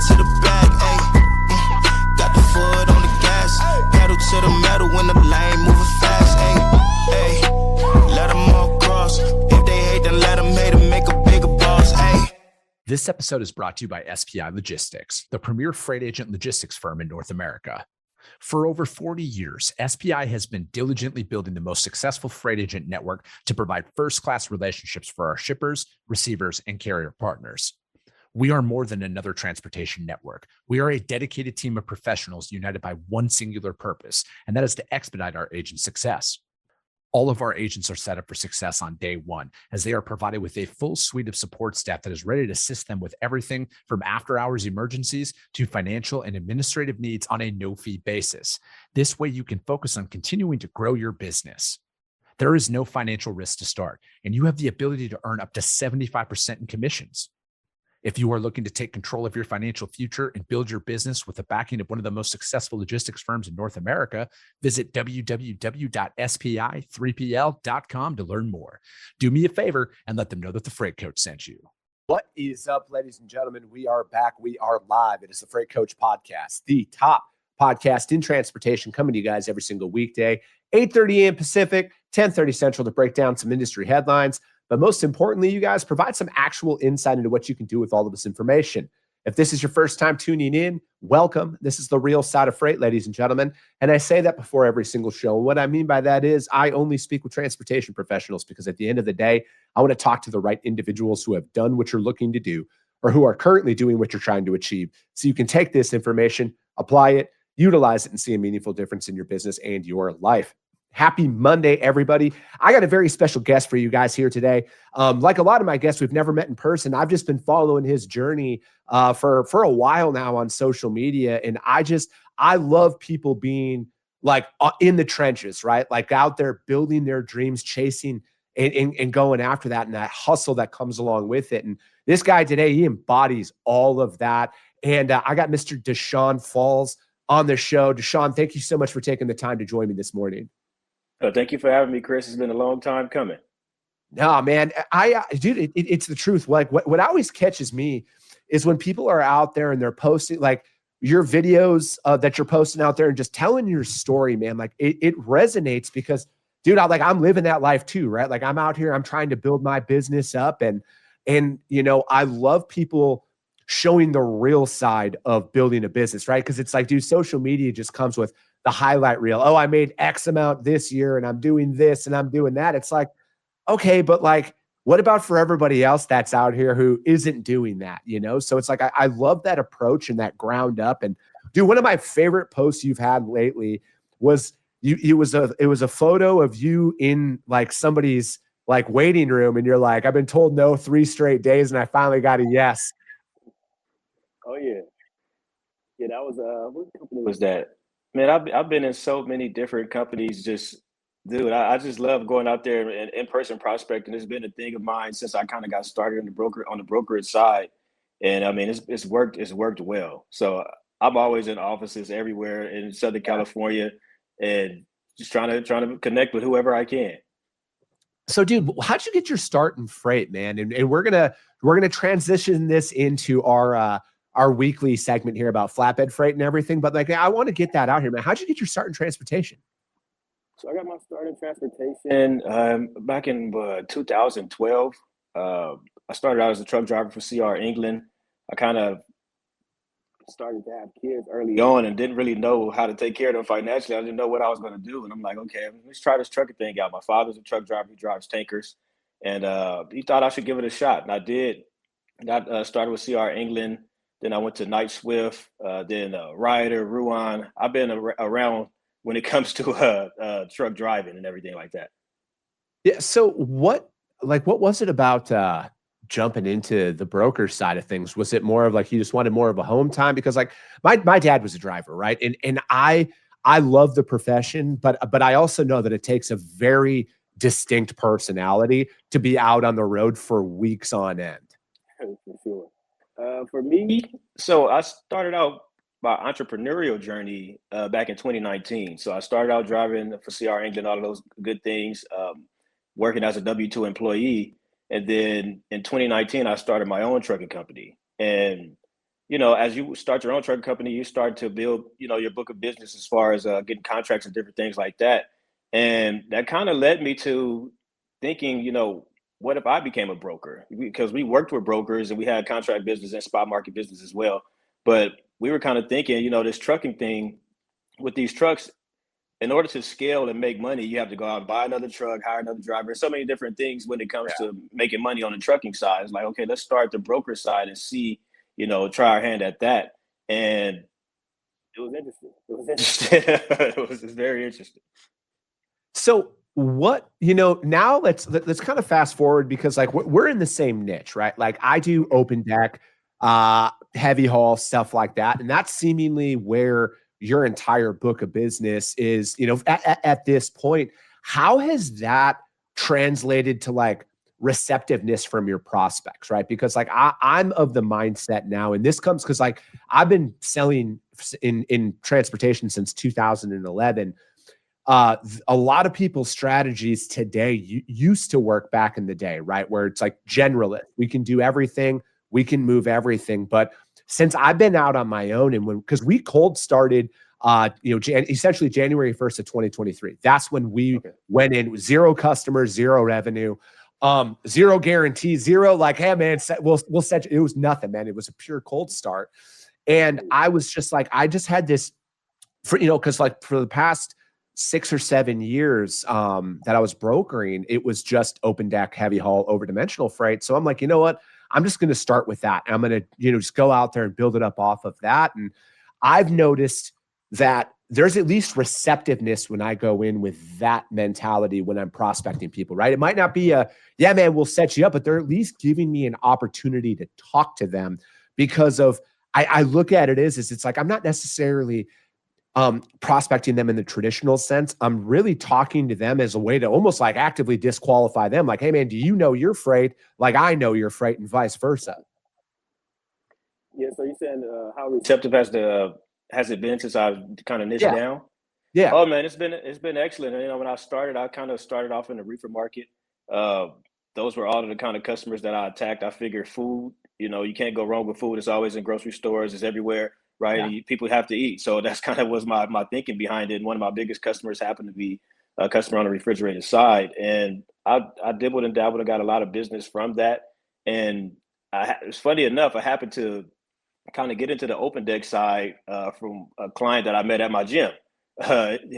to the bag, ayy. Got the foot on the gas, pedal to the metal when the lane moving fast, ayy. Let them all cross. If they hate, then let them hate and make a bigger boss, ayy. This episode is brought to you by SPI Logistics, the premier freight agent logistics firm in North America. For over 40 years, SPI has been diligently building the most successful freight agent network to provide first-class relationships for our shippers, receivers, and carrier partners. We are more than another transportation network. We are a dedicated team of professionals united by one singular purpose, and that is to expedite our agents' success. All of our agents are set up for success on day one, as they are provided with a full suite of support staff that is ready to assist them with everything from after-hours emergencies to financial and administrative needs on a no-fee basis. This way, you can focus on continuing to grow your business. There is no financial risk to start, and you have the ability to earn up to 75% in commissions. If you are looking to take control of your financial future and build your business with the backing of one of the most successful logistics firms in North America, visit www.spi3pl.com to learn more. Do me a favor and let them know that the Freight Coach sent you. What is up, ladies and gentlemen? We are back. We are live. It is the Freight Coach Podcast, the top podcast in transportation, coming to you guys every single weekday, 8:30 a.m. Pacific, 10:30 Central, to break down some industry headlines. But most importantly, you guys provide some actual insight into what you can do with all of this information. If this is your first time tuning in, welcome. This is the real side of freight, ladies and gentlemen. And I say that before every single show. What I mean by that is I only speak with transportation professionals because at the end of the day, I want to talk to the right individuals who have done what you're looking to do or who are currently doing what you're trying to achieve. So you can take this information, apply it, utilize it, and see a meaningful difference in your business and your life. Happy Monday, everybody. I got a very special guest for you guys here today. Like a lot of my guests, we've never met in person. I've just been following his journey for a while now on social media. And I love people being like in the trenches, right? Like out there building their dreams, chasing and going after that, and that hustle that comes along with it. And this guy today, he embodies all of that. And I got Mr. DuShawn Falls on the show. DuShawn, thank you so much for taking the time to join me this morning. Thank you for having me, Chris. It's been a long time coming. No, man, dude, it's the truth. Like what always catches me is when people are out there and they're posting like your videos that you're posting out there and just telling your story, man. Like it resonates because, dude, I'm living that life too, right? Like I'm out here, I'm trying to build my business up, and you know, I love people showing the real side of building a business, right? Because it's like, dude, social media just comes with the highlight reel. Oh, I made X amount this year and I'm doing this and I'm doing that. It's like, okay, but like, what about for everybody else that's out here who isn't doing that, you know? So it's like, I love that approach and that ground up. And dude, one of my favorite posts you've had lately was it was a photo of you in like somebody's like waiting room. And you're like, I've been told no 3 straight days and I finally got a yes. Oh yeah. Yeah, that was, what company was that? Man, I've been in so many different companies. Just, dude, I just love going out there and in-person prospecting. It's been a thing of mine since I kind of got started on the brokerage side, and I mean it's worked well. So I'm always in offices everywhere in Southern California, and just trying to connect with whoever I can. So, dude, how'd you get your start in freight, man? And we're gonna transition this into our weekly segment here about flatbed freight and everything. But like, I want to get that out here, man. How'd you get your start in transportation? So I got my start in transportation back in 2012. I started out as a truck driver for CR England. I kind of started to have kids early on and didn't really know how to take care of them financially. I didn't know what I was going to do. And I'm like, okay, let's try this trucking thing out. My father's a truck driver. He drives tankers. And he thought I should give it a shot. And I did. Got started with CR England. Then I went to Night Swift, then Ryder, Ruan. I've been around when it comes to truck driving and everything like that. Yeah. So what was it about jumping into the broker side of things? Was it more of like you just wanted more of a home time? Because like my dad was a driver, right? And I love the profession, but I also know that it takes a very distinct personality to be out on the road for weeks on end. For sure. For me, so I started out my entrepreneurial journey back in 2019. So I started out driving for CR England, all of those good things, working as a W-2 employee. And then in 2019, I started my own trucking company. And as you start your own trucking company, you start to build, your book of business as far as getting contracts and different things like that. And that kind of led me to thinking, what if I became a broker? Because we worked with brokers and we had contract business and spot market business as well. But we were kind of thinking, this trucking thing with these trucks, in order to scale and make money, you have to go out and buy another truck, hire another driver, so many different things when it comes to making money on the trucking side. It's like, okay, let's start the broker side and see, try our hand at that. And it was interesting. It's very interesting. So what, now let's kind of fast forward, because like we're in the same niche, right? Like I do open deck, heavy haul, stuff like that. And that's seemingly where your entire book of business is, at this point. How has that translated to like receptiveness from your prospects, right? Because like I'm of the mindset now, and this comes because like I've been selling in transportation since 2011. A lot of people's strategies today used to work back in the day, right? Where it's like generalist, we can do everything, we can move everything. But since I've been out on my own, and because we cold started, essentially January 1st of 2023, that's when we went in with 0 customers, 0 revenue, 0 guarantee, 0 like, hey man, we'll set you. It was nothing, man. It was a pure cold start. And I was just like, I just had this, because like for the past 6 or 7 years that I was brokering, it was just open deck, heavy haul, over dimensional freight. So I'm like, you know what? I'm just going to start with that. I'm going to, just go out there and build it up off of that. And I've noticed that there's at least receptiveness when I go in with that mentality when I'm prospecting people, right? It might not be yeah, man, we'll set you up, but they're at least giving me an opportunity to talk to them, because of, I look at it as it's like, I'm not necessarily prospecting them in the traditional sense. I'm really talking to them as a way to almost like actively disqualify them. Like, hey man, do you know your freight? Like I know your freight, and vice versa. Yeah. So you're saying how receptive has it been since I've kind of niched down? Yeah. Oh man, it's been excellent. And, when I started, I kind of started off in the reefer market. Those were all of the kind of customers that I attacked. I figured food, you can't go wrong with food. It's always in grocery stores. It's everywhere. Right. Yeah. People have to eat. So that's kind of was my thinking behind it. And one of my biggest customers happened to be a customer on the refrigerated side. And I dibbled and dabbled and got a lot of business from that. And it's funny enough, I happened to kind of get into the open deck side from a client that I met at my gym.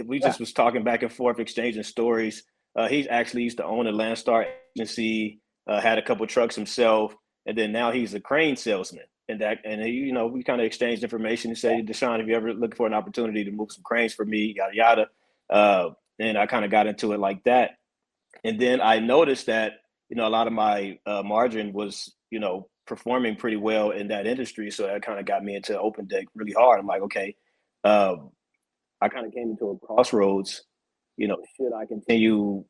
We just was talking back and forth, exchanging stories. He actually used to own a Landstar agency, had a couple trucks himself. And then now he's a crane salesman. And we kind of exchanged information and say, DuShawn, if you ever looking for an opportunity to move some cranes for me, yada, yada. And I kind of got into it like that. And then I noticed that, a lot of my margin was, performing pretty well in that industry. So that kind of got me into open deck really hard. I'm like, okay, I kind of came into a crossroads, should I continue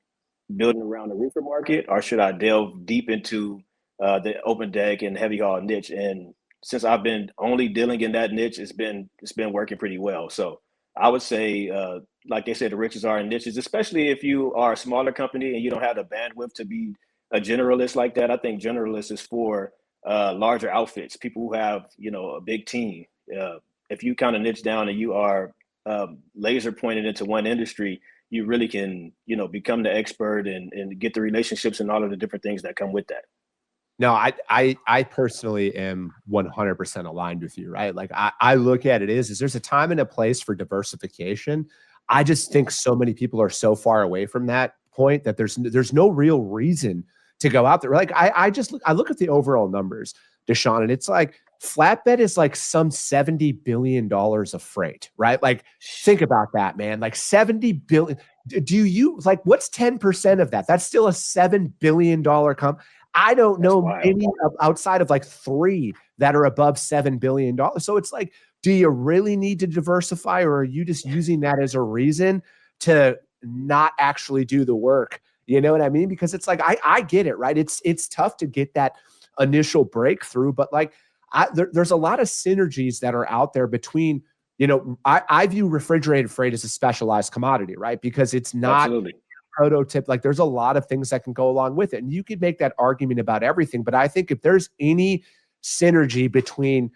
building around the reefer market, or should I delve deep into the open deck and heavy haul niche? And since I've been only dealing in that niche, it's been working pretty well. So I would say, like they said, the riches are in niches, especially if you are a smaller company and you don't have the bandwidth to be a generalist like that. I think generalist is for larger outfits, people who have, a big team. If you kind of niche down and you are laser pointed into one industry, you really can, become the expert and get the relationships and all of the different things that come with that. No, I personally am 100% aligned with you, right? Like I look at it is there's a time and a place for diversification. I just think so many people are so far away from that point that there's no real reason to go out there. Like I look at the overall numbers, DuShawn, and it's like flatbed is like some $70 billion of freight, right? Like think about that, man. Like 70 billion. Do you like what's 10% of that? That's still a $7 billion company. I don't know any outside of like 3 that are above $7 billion. So it's like, do you really need to diversify, or are you just using that as a reason to not actually do the work? You know what I mean? Because it's like, I get it, right? It's tough to get that initial breakthrough, but like there's a lot of synergies that are out there between, I view refrigerated freight as a specialized commodity, right? Because it's not prototype. Like there's a lot of things that can go along with it. And you could make that argument about everything. But I think if there's any synergy between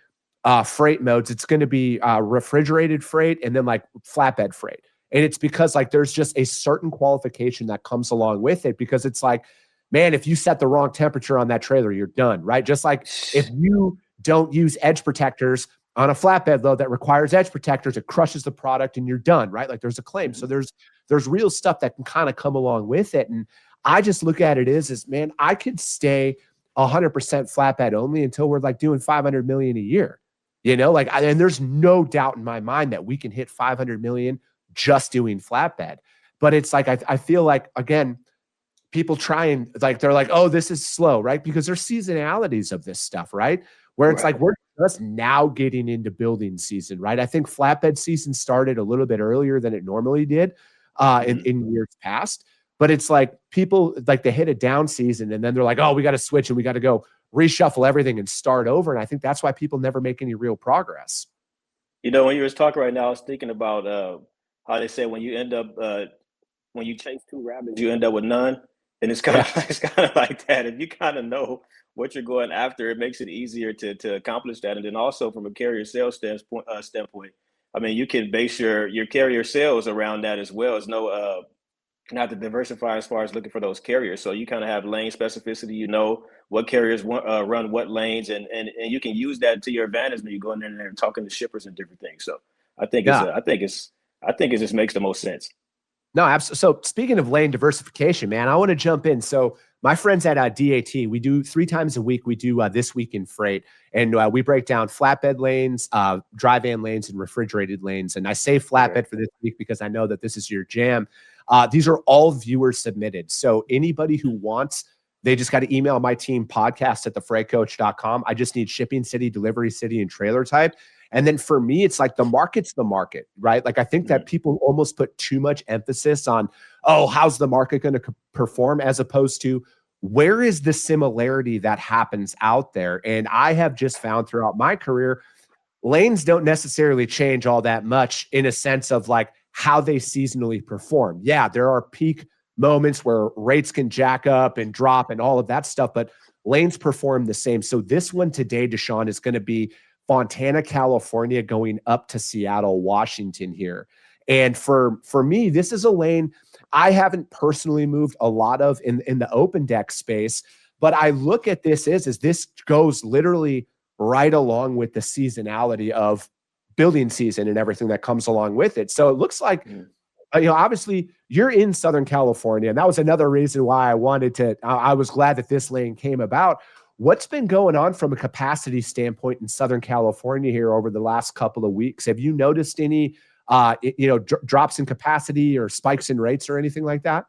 freight modes. It's going to be refrigerated freight and then like flatbed freight. And it's because like there's just a certain qualification that comes along with it, because it's like, man, if you set the wrong temperature on that trailer, you're done, right? Just like if you don't use edge protectors on a flatbed load that requires edge protectors, it crushes the product and you're done, right? Like there's a claim. So there's real stuff that can kind of come along with it. And I just look at it as man, I could stay 100% flatbed only until we're like doing 500 million a year, like, and there's no doubt in my mind that we can hit 500 million just doing flatbed. But it's like, I feel like, again, people try and like, they're like, oh, this is slow, right? Because there's seasonalities of this stuff, right? Where it's like, we're just now getting into building season, right? I think flatbed season started a little bit earlier than it normally did in years past. But it's like people like they hit a down season and then they're like, oh, we got to switch and we got to go reshuffle everything and start over. And I think that's why people never make any real progress. When you were talking right now, I was thinking about how they say when you end up when you chase two rabbits, you end up with none. And it's kind of like that. If you kind of know what you're going after, it makes it easier to accomplish that. And then also from a carrier sales standpoint, I mean, you can base your carrier sales around that as well. As not to diversify as far as looking for those carriers. So you kind of have lane specificity, what carriers run what lanes, and you can use that to your advantage when you go in there and talking to shippers and different things. So I think it just makes the most sense. No, absolutely. So speaking of lane diversification, man, I want to jump in. So my friends at DAT, we do 3 times a week. We do This Week in Freight, and we break down flatbed lanes, dry van lanes, and refrigerated lanes. And I say flatbed for this week because I know that this is your jam. These are all viewer submitted. So anybody who wants, they just got to email my team, podcast@thefreightcoach.com. I just need shipping city, delivery city, and trailer type. And then for me, it's like the market's the market, right? Like I think that people almost put too much emphasis on, oh, how's the market going to perform, as opposed to where is the similarity that happens out there. And I have just found throughout my career, lanes don't necessarily change all that much in a sense of like how they seasonally perform. Yeah, there are peak moments where rates can jack up and drop and all of that stuff, but lanes perform the same. So this one today, DuShawn, is going to be Fontana, California, going up to Seattle, Washington here. And for me, this is a lane I haven't personally moved a lot of in the open deck space, but I look at this as this goes literally right along with the seasonality of building season and everything that comes along with it. So it looks like, obviously you're in Southern California, and that was another reason why I was glad that this lane came about. What's been going on from a capacity standpoint in Southern California here over the last couple of weeks? Have you noticed any, drops in capacity or spikes in rates or anything like that?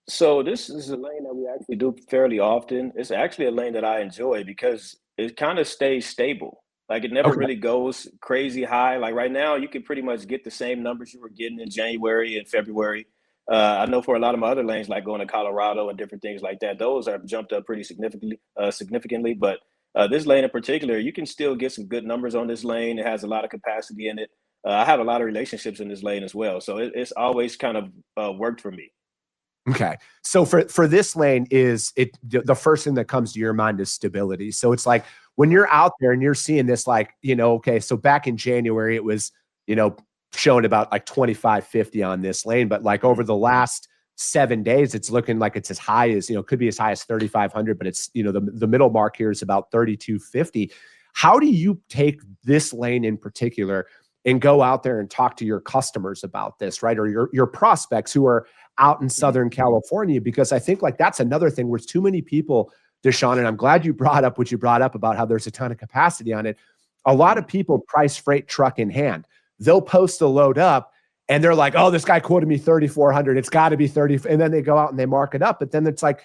So this is a lane that we actually do fairly often. It's actually a lane that I enjoy because it kind of stays stable. Like it never really goes crazy high. Like right now, you can pretty much get the same numbers you were getting in January and February. I know for a lot of my other lanes, like going to Colorado and different things like that, those have jumped up pretty significantly. But this lane in particular, you can still get some good numbers on this lane. It has a lot of capacity in it. I have a lot of relationships in this lane as well. So it's always kind of worked for me. Okay. So for this lane, the first thing that comes to your mind is stability. So it's like when you're out there and you're seeing this, like, okay, so back in January, it was, showing about like 25.50 on this lane, but like over the last 7 days, it's looking like it's as high as, could be as high as 3,500, but it's, the middle mark here is about 3,250. How do you take this lane in particular and go out there and talk to your customers about this, right? Or your prospects who are out in Southern California? Because I think like that's another thing where it's too many people, DuShawn, and I'm glad you brought up what you brought up about how there's a ton of capacity on it. A lot of people price freight truck in hand. They'll post the load up and they're like, oh, this guy quoted me 3,400. It's got to be 30. And then they go out and they mark it up. But then it's like,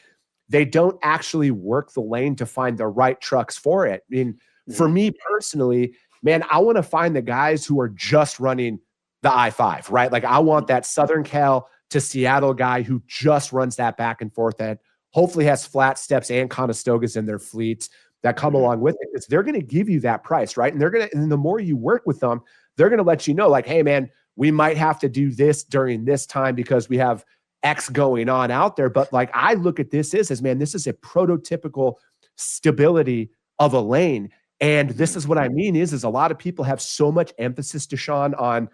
they don't actually work the lane to find the right trucks for it. I mean, for me personally, man, I want to find the guys who are just running the I-5, right? Like I want that Southern Cal to Seattle guy who just runs that back and forth that hopefully has flat steps and Conestogas in their fleets that come along with it. Because they're going to give you that price, right? And the more you work with them, they're going to let you know, like, hey, man, we might have to do this during this time because we have X going on out there. But like, I look at this as, man, this is a prototypical stability of a lane. And this is what I mean is a lot of people have so much emphasis, DuShawn, on,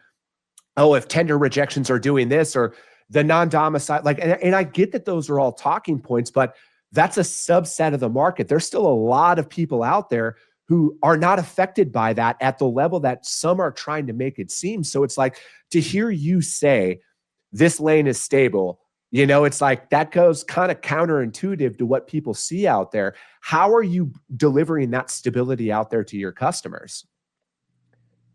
oh, if tender rejections are doing this or the non-domicile, like, and I get that those are all talking points, but that's a subset of the market. There's still a lot of people out there who are not affected by that at the level that some are trying to make it seem. So it's like, to hear you say this lane is stable, you know, it's like that goes kind of counterintuitive to what people see out there. How are you delivering that stability out there to your customers?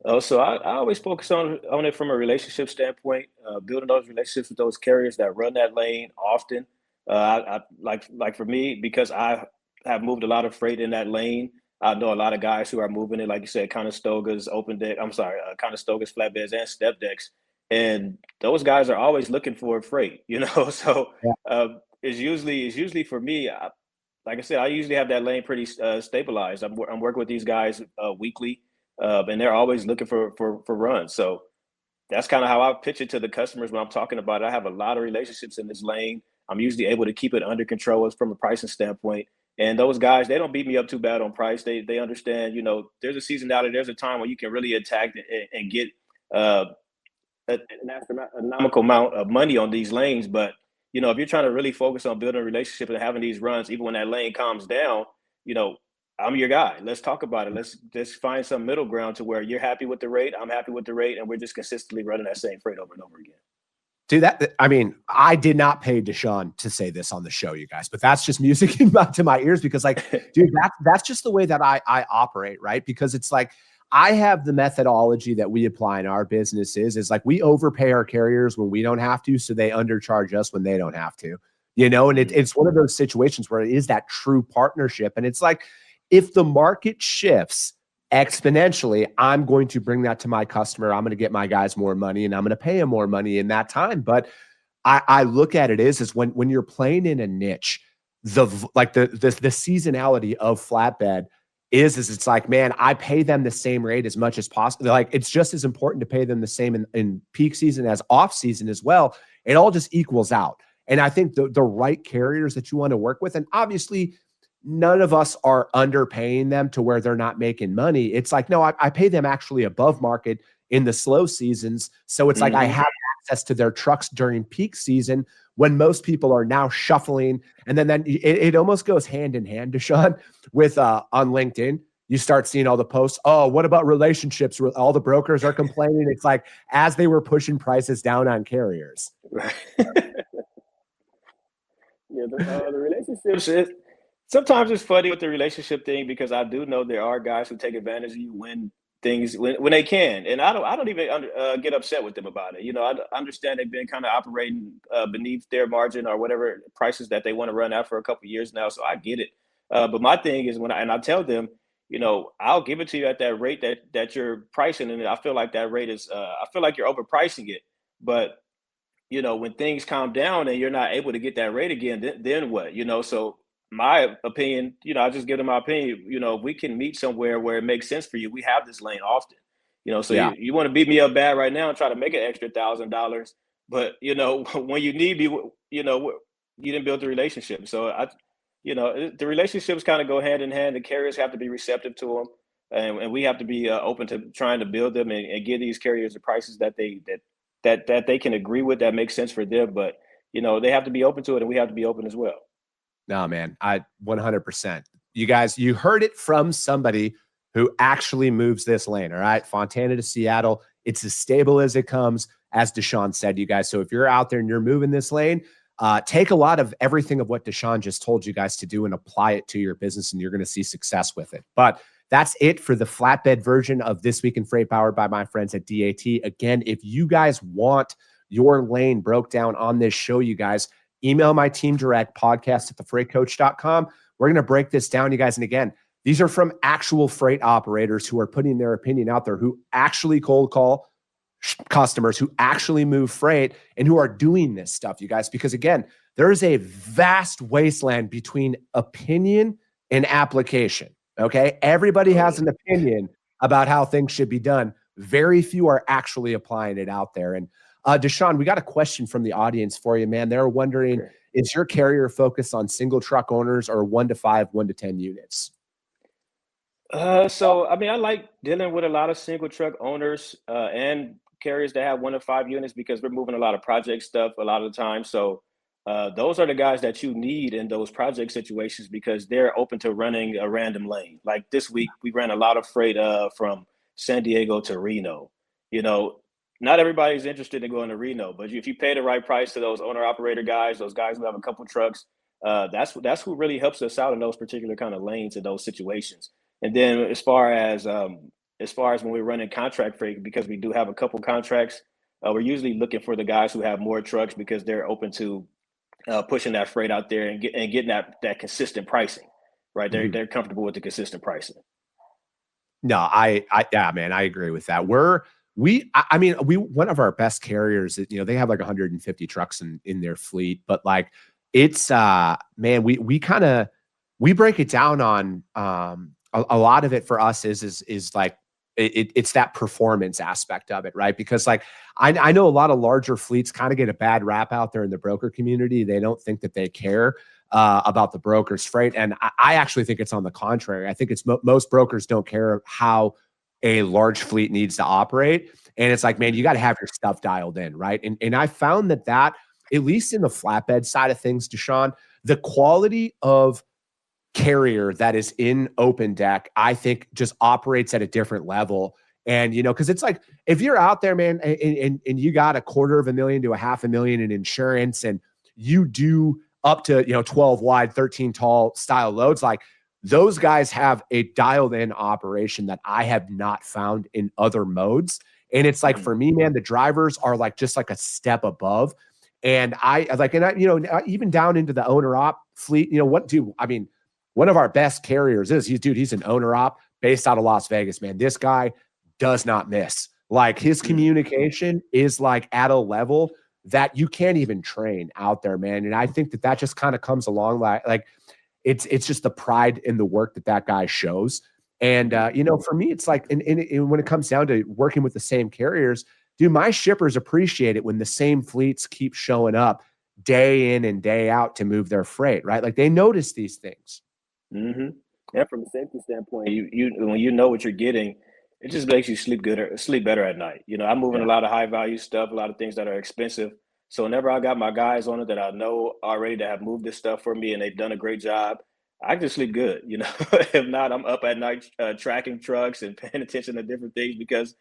Oh, so I always focus on it from a relationship standpoint, building those relationships with those carriers that run that lane often. I like for me, because I have moved a lot of freight in that lane. I know a lot of guys who are moving it, like you said, Conestogas, open deck. I'm sorry, Conestogas, flatbeds, and step decks, and those guys are always looking for freight. You know, so it's usually for me. Like I said, I usually have that lane pretty stabilized. I'm working with these guys weekly, and they're always looking for runs. So that's kind of how I pitch it to the customers when I'm talking about it. I have a lot of relationships in this lane. I'm usually able to keep it under control from a pricing standpoint. And those guys, they don't beat me up too bad on price. They understand, you know, there's a seasonality, there's a time where you can really attack and get an astronomical amount of money on these lanes. But, you know, if you're trying to really focus on building a relationship and having these runs, even when that lane calms down, you know, I'm your guy. Let's talk about it. Let's just find some middle ground to where you're happy with the rate, I'm happy with the rate, and we're just consistently running that same freight over and over again. Dude, I mean, I did not pay DuShawn to say this on the show, you guys, but that's just music to my ears because, like, dude, that's just the way that I operate, right? Because it's like, I have the methodology that we apply in our businesses is like, we overpay our carriers when we don't have to, so they undercharge us when they don't have to, you know? And it's one of those situations where it is that true partnership. And it's like, if the market shifts exponentially, I'm going to bring that to my customer. I'm going to get my guys more money and I'm going to pay them more money in that time. But I look at it is when you're playing in a niche, the seasonality of flatbed is it's like, man, I pay them the same rate as much as possible. Like, it's just as important to pay them the same in peak season as off season as well. It all just equals out. And I think the right carriers that you want to work with, and obviously none of us are underpaying them to where they're not making money. It's like, no, I pay them actually above market in the slow seasons. So it's like I have access to their trucks during peak season when most people are now shuffling. And then it almost goes hand in hand, DuShawn, with on LinkedIn. You start seeing all the posts. Oh, what about relationships? All the brokers are complaining. It's like as they were pushing prices down on carriers. Right. Yeah, the relationships. Sometimes it's funny with the relationship thing because I do know there are guys who take advantage of you when they can, and I don't even get upset with them about it. You know, I understand they've been kind of operating beneath their margin or whatever prices that they want to run out for a couple of years now, so I get it. But my thing is I tell them, you know, I'll give it to you at that rate that you're pricing, and I feel like that rate is I feel like you're overpricing it, but you know, when things calm down and you're not able to get that rate again, then what? You know, so my opinion, you know, I just give them my opinion. You know, if we can meet somewhere where it makes sense for you, we have this lane often. You know, so you want to beat me up bad right now and try to make an extra $1,000, but you know, when you need me, you know, you didn't build the relationship. So you know, the relationships kind of go hand in hand. The carriers have to be receptive to them, and we have to be open to trying to build them and give these carriers the prices that they can agree with, that makes sense for them. But you know, they have to be open to it, and we have to be open as well. No, man, I 100%. You guys, you heard it from somebody who actually moves this lane. All right. Fontana to Seattle. It's as stable as it comes, as DuShawn said, you guys. So if you're out there and you're moving this lane, take a lot of everything of what DuShawn just told you guys to do and apply it to your business, and you're going to see success with it. But that's it for the flatbed version of This Week in Freight, powered by my friends at DAT. Again, if you guys want your lane broke down on this show, you guys, email my team direct, podcast@thefreightcoach.com. We're going to break this down, you guys. And again, these are from actual freight operators who are putting their opinion out there, who actually cold call customers, who actually move freight, and who are doing this stuff, you guys. Because again, there is a vast wasteland between opinion and application. Okay. Everybody has an opinion about how things should be done. Very few are actually applying it out there. And DuShawn, we got a question from the audience for you, man. They're wondering, is your carrier focused on single truck owners or 1 to 5, 1 to 10 units? So I mean, I like dealing with a lot of single truck owners and carriers that have 1 to 5 units because we're moving a lot of project stuff a lot of the time. So those are the guys that you need in those project situations because they're open to running a random lane. Like this week, we ran a lot of freight from San Diego to Reno. You know, not everybody's interested in going to Reno, but if you pay the right price to those owner operator guys, those guys who have a couple trucks, that's who really helps us out in those particular kind of lanes in those situations. And then as far as when we're running contract freight, because we do have a couple contracts, we're usually looking for the guys who have more trucks because they're open to pushing that freight out there and getting that consistent pricing, right? They're comfortable with the consistent pricing. No, yeah, man, I agree with that. One of our best carriers, you know, they have like 150 trucks in their fleet, but like it's, man, we break it down on, a lot of it for us is like, it's that performance aspect of it, right? Because like, I know a lot of larger fleets kind of get a bad rap out there in the broker community. They don't think that they care about the broker's freight. And I actually think it's on the contrary. I think it's most brokers don't care how a large fleet needs to operate. And it's like, man, you got to have your stuff dialed in, right? And I found that at least in the flatbed side of things, DuShawn, the quality of carrier that is in open deck, I think just operates at a different level. And, you know, because it's like, if you're out there, man, and you got $250,000 to $500,000 in insurance and you do up to, you know, 12 wide, 13 tall style loads, like those guys have a dialed in operation that I have not found in other modes. And it's like, for me, man, the drivers are like, just like a step above. And you know, even down into the owner op fleet, you know, one of our best carriers he's an owner op based out of Las Vegas, man. This guy does not miss. Like his communication is like at a level that you can't even train out there, man. And I think that just kind of comes along like it's just the pride in the work that guy shows. And, you know, for me, it's like, and when it comes down to working with the same carriers, dude, my shippers appreciate it when the same fleets keep showing up day in and day out to move their freight, right? Like they notice these things. Mm-hmm. And from a safety standpoint, you when you know what you're getting, it just makes you sleep better at night. You know, I'm moving a lot of high value stuff, a lot of things that are expensive. So whenever I got my guys on it that I know already that have moved this stuff for me and they've done a great job, I can sleep good. You know, if not, I'm up at night tracking trucks and paying attention to different things because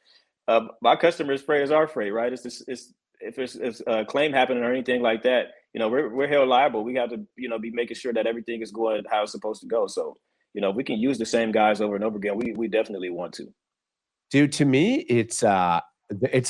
my customers' freight is our freight, right? If it's a claim happening or anything like that, you know, we're held liable. We have to, you know, be making sure that everything is going how it's supposed to go. So, you know, we can use the same guys over and over again. We definitely want to. Dude, to me, it's a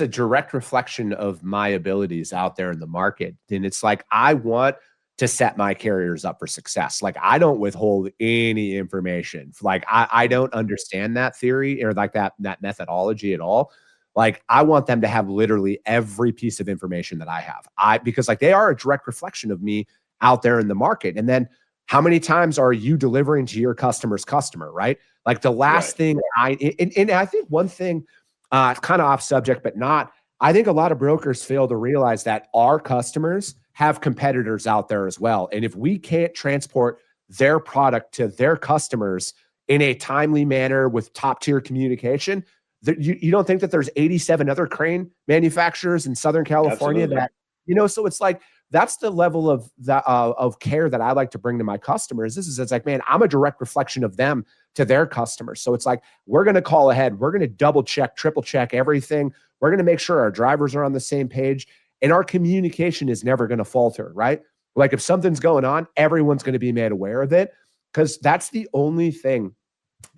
direct reflection of my abilities out there in the market. And it's like, I want to set my carriers up for success. Like I don't withhold any information. Like I don't understand that theory or like that methodology at all. Like I want them to have literally every piece of information that I have. Because like they are a direct reflection of me out there in the market. And then how many times are you delivering to your customer's customer, right? Like the last thing I think one thing, kind of off subject, but not, I think a lot of brokers fail to realize that our customers have competitors out there as well. And if we can't transport their product to their customers in a timely manner with top tier communication, you don't think that there's 87 other crane manufacturers in Southern California that, you know, so it's like, that's the level of care that I like to bring to my customers. It's like, man, I'm a direct reflection of them to their customers. So it's like, we're going to call ahead. We're going to double check, triple check everything. We're going to make sure our drivers are on the same page and our communication is never going to falter, right? Like if something's going on, everyone's going to be made aware of it because that's the only thing.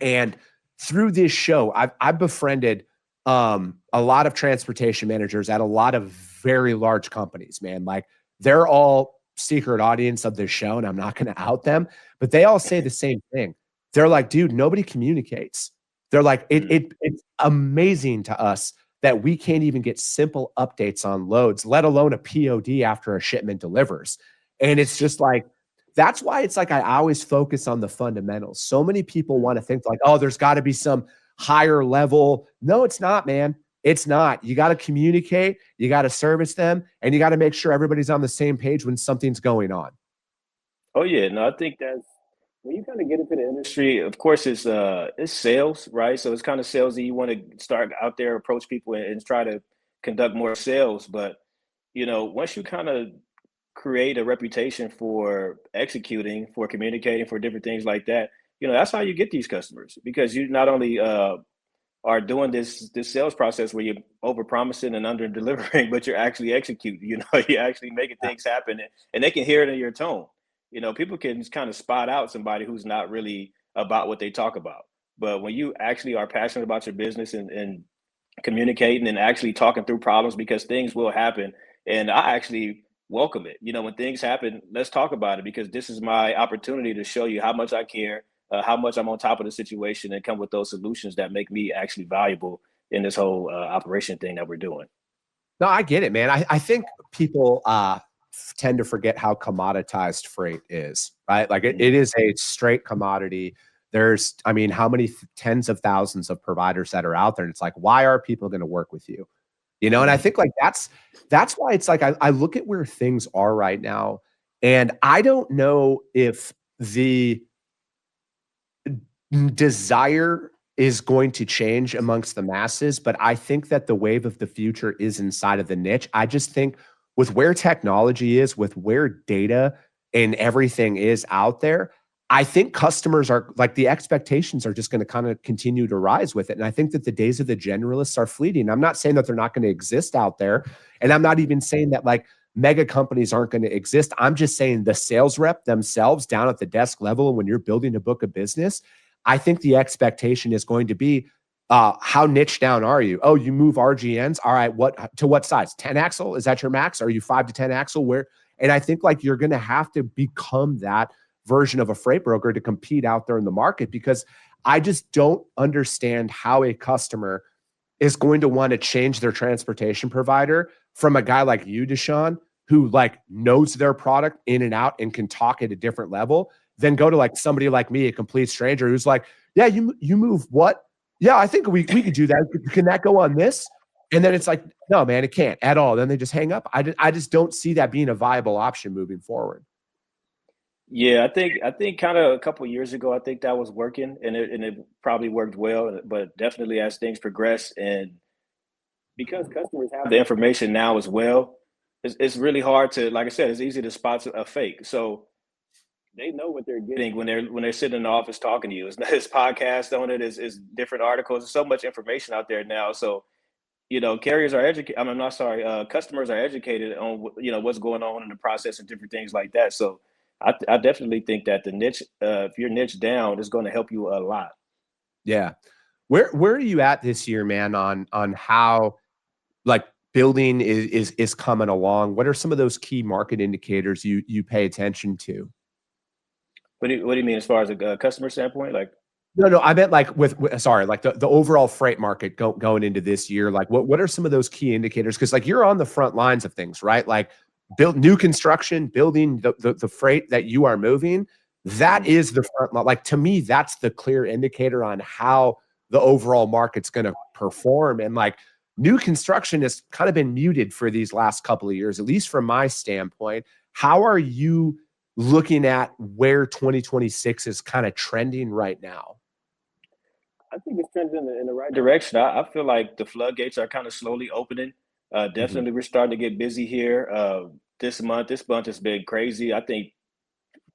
And through this show, I've befriended a lot of transportation managers at a lot of very large companies, man. Like they're all secret audience of this show and I'm not going to out them, but they all say the same thing. They're like, dude, nobody communicates. They're like, it's amazing to us that we can't even get simple updates on loads, let alone a POD after a shipment delivers. And it's just like, that's why it's like, I always focus on the fundamentals. So many people want to think like, oh, there's got to be some higher level. No, it's not, man. It's not. You got to communicate, you got to service them, and you got to make sure everybody's on the same page when something's going on. Oh yeah, no, I think when you kind of get into the industry, of course, it's sales, right? So it's kind of salesy. You want to start out there, approach people, and try to conduct more sales. But once you kind of create a reputation for executing, for communicating, for different things like that, that's how you get these customers, because you not only are doing this sales process where you're over promising and under delivering, but you're actually executing. You're actually making things happen, and they can hear it in your tone. People can kind of spot out somebody who's not really about what they talk about. But when you actually are passionate about your business and communicating and actually talking through problems, because things will happen, and I actually welcome it. When things happen, let's talk about it, because this is my opportunity to show you how much I care, how much I'm on top of the situation, and come with those solutions that make me actually valuable in this whole operation thing that we're doing. No, I get it, man. I think people tend to forget how commoditized freight is, right? Like it is a straight commodity. There's, I mean, how many tens of thousands of providers that are out there? And it's like, why are people going to work with you? And I think like that's why it's like, I look at where things are right now, and I don't know if the desire is going to change amongst the masses, but I think that the wave of the future is inside of the niche. I just think with where technology is, with where data and everything is out there, I think customers are like, the expectations are just going to kind of continue to rise with it. And I think that the days of the generalists are fleeting. I'm not saying that they're not going to exist out there. And I'm not even saying that like mega companies aren't going to exist. I'm just saying the sales rep themselves down at the desk level, when you're building a book of business, I think the expectation is going to be, how niche down are you? Oh, you move RGNs. All right. To what size? 10 axle? Is that your max? Are you 5 to 10 axle? Where? And I think like you're going to have to become that version of a freight broker to compete out there in the market, because I just don't understand how a customer is going to want to change their transportation provider from a guy like you, DuShawn, who like knows their product in and out and can talk at a different level, then go to like somebody like me, a complete stranger who's like, yeah, you move what? Yeah, I think we could do that. Can that go on this? And then it's like, no, man, it can't at all. Then they just hang up. I just don't see that being a viable option moving forward. Yeah, I think kind of a couple of years ago, I think that was working, and it probably worked well. But definitely as things progress, and because customers have the information now as well, it's really hard to, like I said, it's easy to spot a fake. So they know what they're getting when they're sitting in the office talking to you. It's podcasts on it, is different articles. There's so much information out there now. So carriers are educated. I'm not sorry. Customers are educated on what's going on in the process and different things like that. So I definitely think that the niche, if you're niche down, is going to help you a lot. Yeah. Where are you at this year, man, on how like building is coming along? What are some of those key market indicators you pay attention to? What do you mean as far as a customer standpoint? Like, no, I meant like sorry, like the overall freight market going into this year. Like what are some of those key indicators? Because like you're on the front lines of things, right? Like build new construction, building the freight that you are moving. That is the front line. Like to me, that's the clear indicator on how the overall market's going to perform. And like new construction has kind of been muted for these last couple of years, at least from my standpoint. How are you looking at where 2026 is kind of trending right now? I think it's trending in the right direction. I feel like the floodgates are kind of slowly opening. Definitely, we're starting to get busy here. This month has been crazy. I think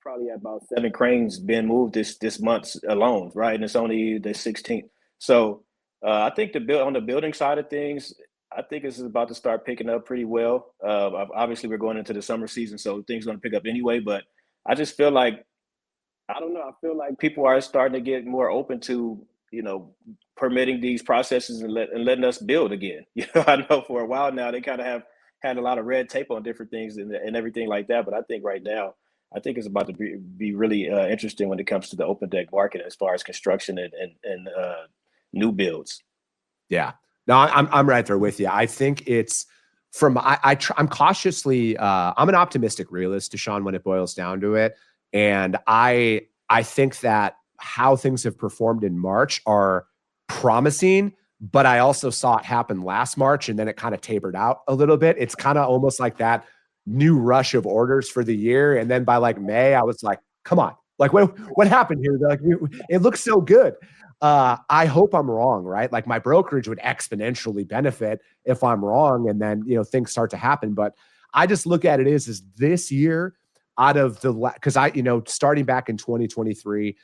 probably about 7 cranes being moved this month alone, right? And it's only the 16th. So I think on the building side of things, I think this is about to start picking up pretty well. Obviously, we're going into the summer season, so things are going to pick up anyway. But I just feel like, I don't know, I feel like people are starting to get more open to, permitting these processes and letting us build again. I know for a while now, they kind of have had a lot of red tape on different things and everything like that. But I think right now, I think it's about to be really interesting when it comes to the open deck market as far as construction and new builds. Yeah. No, I'm right there with you. I think it's I'm cautiously, I'm an optimistic realist, DuShawn, when it boils down to it. And I think that how things have performed in March are promising, but I also saw it happen last March and then it kind of tapered out a little bit. It's kind of almost like that new rush of orders for the year. And then by like May, I was like, come on, Like, what happened here? Like, it looks so good. I hope I'm wrong, right? Like, my brokerage would exponentially benefit if I'm wrong, and then, things start to happen. But I just look at it as this year, out of the, because starting back in 2023,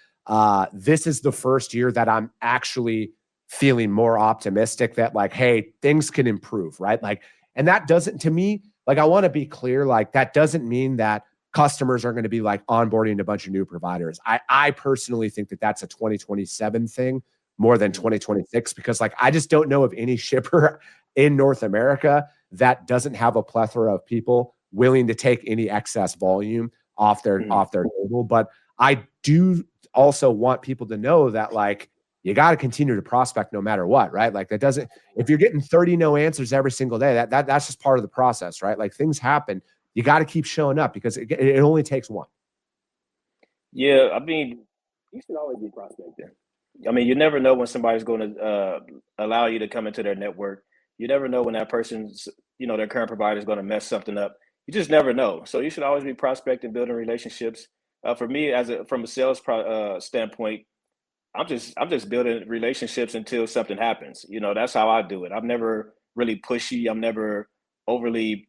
this is the first year that I'm actually feeling more optimistic that, like, hey, things can improve, right? Like, and that doesn't, to me, like, I want to be clear, like, that doesn't mean that customers are going to be like onboarding a bunch of new providers. I personally think that that's a 2027 thing more than 2026, because, like, I just don't know of any shipper in North America that doesn't have a plethora of people willing to take any excess volume off their table. But I do also want people to know that, like, you got to continue to prospect no matter what, right? Like, that doesn't, if you're getting 30 no answers every single day, that's just part of the process, right? Like, things happen. You got to keep showing up, because it only takes one. Yeah, I mean, you should always be prospecting. I mean, you never know when somebody's going to allow you to come into their network. You never know when that person's, their current provider is going to mess something up. You just never know. So you should always be prospecting, building relationships. For me, from a sales standpoint, I'm just building relationships until something happens. That's how I do it. I'm never really pushy. I'm never overly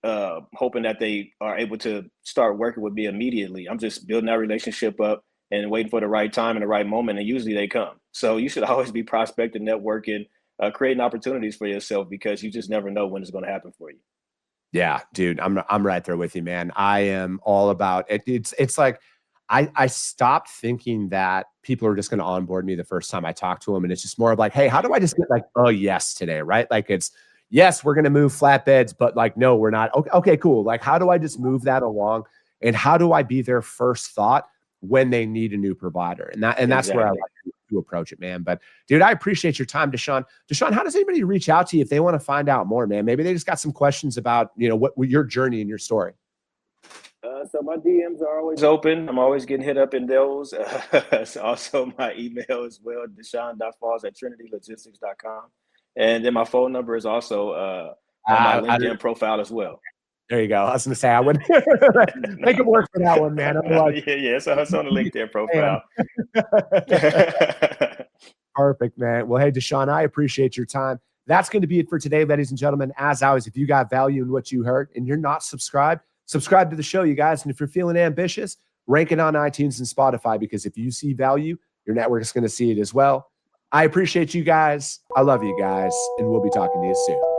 hoping that they are able to start working with me immediately. I'm just building that relationship up and waiting for the right time and the right moment, and usually they come. So you should always be prospecting, networking, creating opportunities for yourself, because you just never know when it's going to happen for you. Yeah, dude, I'm right there with you, man. I am all about it. It's like, I stopped thinking that people are just going to onboard me the first time I talk to them, and it's just more of like, hey, how do I just get like, oh yes today, right? Like, it's, yes, we're going to move flatbeds, but like, no, we're not. Okay, cool. Like, how do I just move that along? And how do I be their first thought when they need a new provider? And that's where I like to approach it, man. But dude, I appreciate your time, DuShawn. DuShawn, how does anybody reach out to you if they want to find out more, man? Maybe they just got some questions about, what your journey and your story. So my DMs are always open. I'm always getting hit up in those. It's also my email as well, DuShawn.Falls@trinitylogistics.com. And then my phone number is also on my LinkedIn profile as well. There you go. I was going to say, I would make it work for that one, man. Yeah. So it's on the LinkedIn profile. Perfect, man. Well, hey, DuShawn, I appreciate your time. That's going to be it for today, ladies and gentlemen. As always, if you got value in what you heard and you're not subscribed, subscribe to the show, you guys. And if you're feeling ambitious, rank it on iTunes and Spotify, because if you see value, your network is going to see it as well. I appreciate you guys. I love you guys, and we'll be talking to you soon.